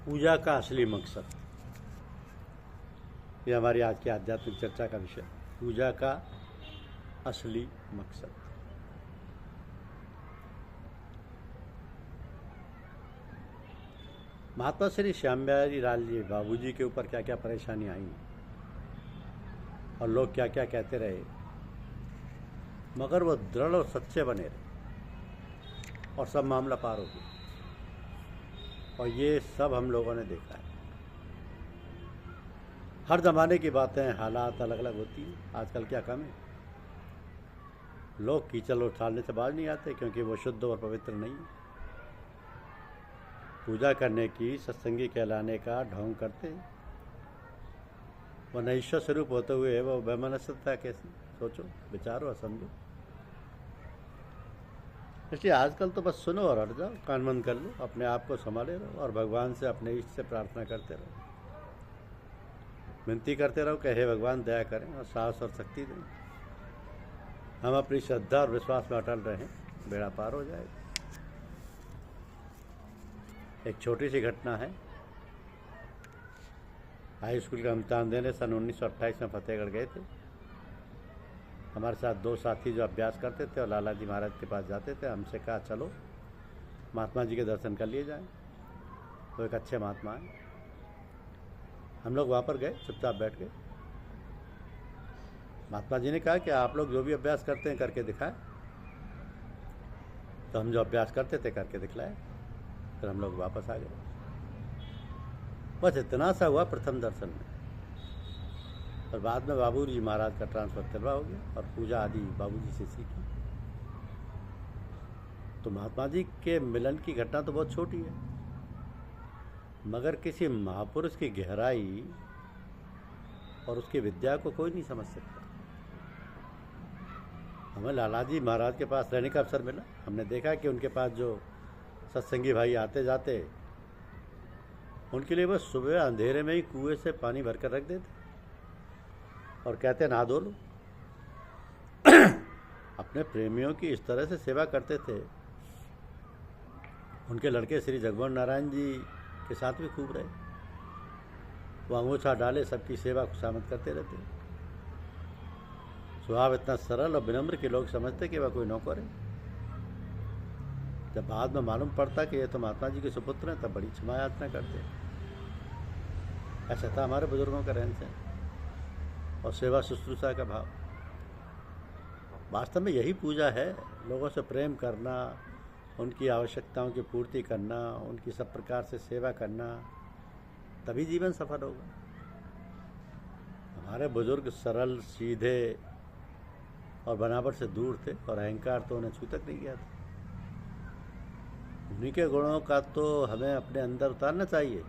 पूजा का असली मकसद, ये हमारी आज की आध्यात्मिक चर्चा का विषय। पूजा का असली मकसद। महात्मा श्री श्याम बिहारी लाल जी बाबूजी के ऊपर क्या क्या परेशानी आई और लोग क्या क्या कहते रहे, मगर वो दृढ़ और सच्चे बने रहे और सब मामला पार हो गया। और ये सब हम लोगों ने देखा है। हर ज़माने की बातें, हालात अलग अलग होती हैं। आजकल क्या कम है, लोग कीचड़ उछालने से बाज नहीं आते क्योंकि वो शुद्ध और पवित्र नहीं है। पूजा करने की, सत्संगी कहलाने का ढोंग करते हैं। वह न ईश्वर स्वरूप होते हुए वो वैमनस्यता कैसी, सोचो, विचारो और समझो। इसलिए आजकल तो बस सुनो और हट जाओ, कान बंद कर लो, अपने आप को संभाले रहो और भगवान से, अपने इष्ट से प्रार्थना करते रहो, विनती करते रहो कि हे भगवान दया करें और साहस और शक्ति दें। हम अपनी श्रद्धा और विश्वास में अटल रहें, बेड़ा पार हो जाएगा। एक छोटी सी घटना है। हाई स्कूल का इम्तहान देने सन 1928 में फतेहगढ़ गए थे। हमारे साथ दो साथी जो अभ्यास करते थे और लाला जी महाराज के पास जाते थे। हमसे कहा चलो महात्मा जी के दर्शन कर लिए जाएं, वो एक अच्छे महात्मा हैं। हम लोग वहाँ पर गए, चुपचाप बैठ गए। महात्मा जी ने कहा कि आप लोग जो भी अभ्यास करते हैं करके दिखाएं। तो हम जो अभ्यास करते थे करके दिखलाए। फिर हम लोग वापस आ गए। बस इतना सा हुआ प्रथम दर्शन में। और बाद में बाबूजी महाराज का ट्रांसफर तिलवा हो गया और पूजा आदि बाबूजी से सीखी। तो महात्मा जी के मिलन की घटना तो बहुत छोटी है, मगर किसी महापुरुष की गहराई और उसकी विद्या को कोई नहीं समझ सकता। हमें लाला जी महाराज के पास रहने का अवसर मिला। हमने देखा कि उनके पास जो सत्संगी भाई आते जाते, उनके लिए बस सुबह अंधेरे में ही कुएं से पानी भरकर रख देते और कहते नहा धो लो। अपने प्रेमियों की इस तरह से सेवा करते थे। उनके लड़के श्री जगमोहन नारायण जी के साथ भी खूब रहे। वो अंगूछा डाले सबकी सेवा खुशामद करते रहते। स्वभाव इतना सरल और विनम्र कि लोग समझते कि वह कोई नौकर है। जब बाद में मालूम पड़ता कि ये तो महात्मा जी के सुपुत्र हैं, तब बड़ी क्षमा याचना करते। ऐसा था हमारे बुजुर्गों का रहन सहन और सेवा शुश्रूषा का भाव। वास्तव में यही पूजा है, लोगों से प्रेम करना, उनकी आवश्यकताओं की पूर्ति करना, उनकी सब प्रकार से सेवा करना, तभी जीवन सफल होगा। हमारे बुजुर्ग सरल, सीधे और बनावट से दूर थे और अहंकार तो उन्हें छू तक नहीं गया था। उन्हीं के गुणों का तो हमें अपने अंदर उतारना चाहिए।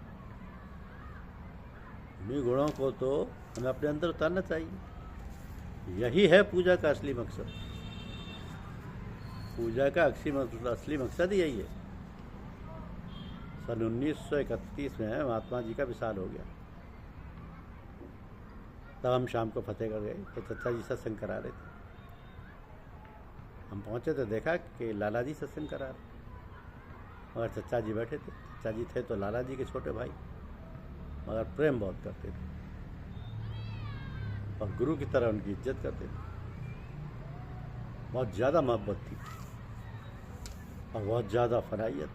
उन्हीं गुणों को तो हमें अपने अंदर उतारना चाहिए। यही है पूजा का असली मकसद। पूजा का असली मकसद ही यही है। सन 1931 में महात्मा जी का विशाल हो गया। तब हम शाम को फतेहगढ़ गए तो चचा जी सत्संग करा रहे थे। हम पहुंचे तो देखा कि लाला जी सत्संग करा रहे, मगर चचा जी बैठे थे। चचा जी थे तो लाला जी के छोटे भाई, मगर प्रेम बहुत करते थे और गुरु की तरह उनकी इज्जत करते थे। बहुत ज़्यादा मोहब्बत थी और बहुत ज़्यादा फनाइयत।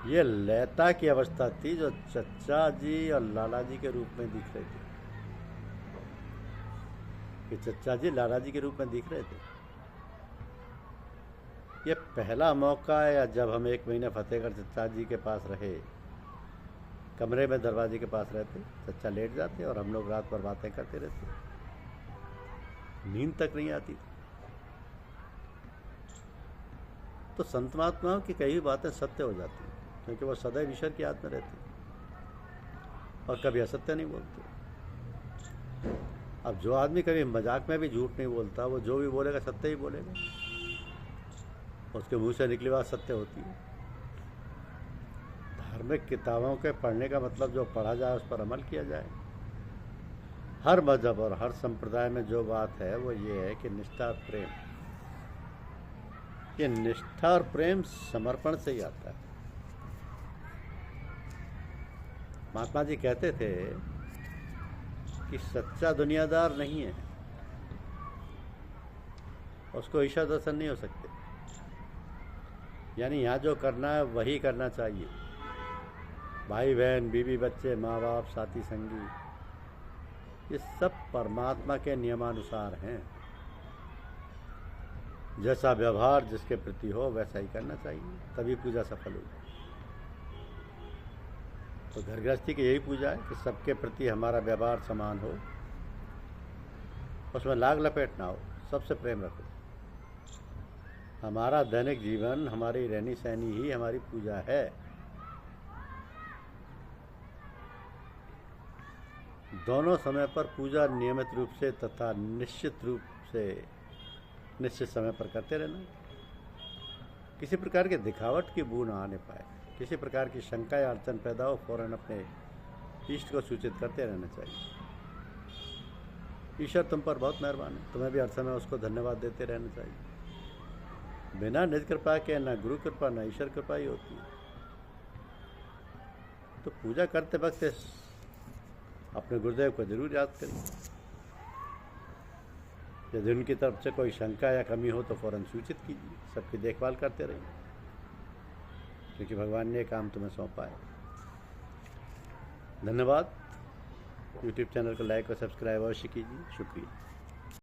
ये लयता की अवस्था थी जो चचा जी और लाला जी के रूप में दिख रहे थे। कि चचा जी लाला जी के रूप में दिख रहे थे। ये पहला मौका है या जब हम एक महीने फतेहगढ़ चचा जी के पास रहे। कमरे में दरवाजे के पास रहते, चचा लेट जाते और हम लोग रात भर बातें करते रहते। नींद तक नहीं आती। तो संत महात्माओं की कई बातें सत्य हो जाती हैं, क्योंकि वो सदैव ईश्वर की याद में रहते और कभी असत्य नहीं बोलते। अब जो आदमी कभी मजाक में भी झूठ नहीं बोलता, वो जो भी बोलेगा सत्य ही बोलेगा। उसके मुंह से निकली बात सत्य होती है। धार्मिक किताबों के पढ़ने का मतलब जो पढ़ा जाए उस पर अमल किया जाए। हर मजहब और हर संप्रदाय में जो बात है वो ये है कि निष्ठा और प्रेम। ये निष्ठा और प्रेम समर्पण से ही आता है। महात्मा जी कहते थे कि सच्चा दुनियादार नहीं है, उसको ईश्वर दर्शन नहीं हो सकते। यानी यहाँ जो करना है वही करना चाहिए। भाई बहन, बीवी बच्चे, माँ बाप, साथी संगी, ये सब परमात्मा के नियमानुसार हैं। जैसा व्यवहार जिसके प्रति हो वैसा ही करना चाहिए, तभी पूजा सफल होगी। तो घर गृहस्थी की यही पूजा है कि सबके प्रति हमारा व्यवहार समान हो, उसमें लाग लपेट ना हो, सबसे प्रेम रखो। हमारा दैनिक जीवन, हमारी रहनी सहनी ही हमारी पूजा है। दोनों समय पर पूजा नियमित रूप से तथा निश्चित समय पर करते रहना। किसी प्रकार के दिखावट की बू न आने पाए, किसी प्रकार की शंका या अड़चन पैदा हो, फौरन अपने इष्ट को सूचित करते रहना चाहिए। ईश्वर तुम पर बहुत मेहरबान है, तुम्हें भी हर समय उसको धन्यवाद देते रहना चाहिए। बिना निज कृपा के न गुरु कृपा न ईश्वर कृपा ही होती है। तो पूजा करते वक्त अपने गुरुदेव को जरूर याद करिए। यदि उनकी तरफ से कोई शंका या कमी हो तो फौरन सूचित कीजिए। सबकी देखभाल करते रहिए, क्योंकि भगवान ने काम तुम्हें सौंपा है। धन्यवाद। यूट्यूब चैनल को लाइक और सब्सक्राइब अवश्य कीजिए। शुक्रिया।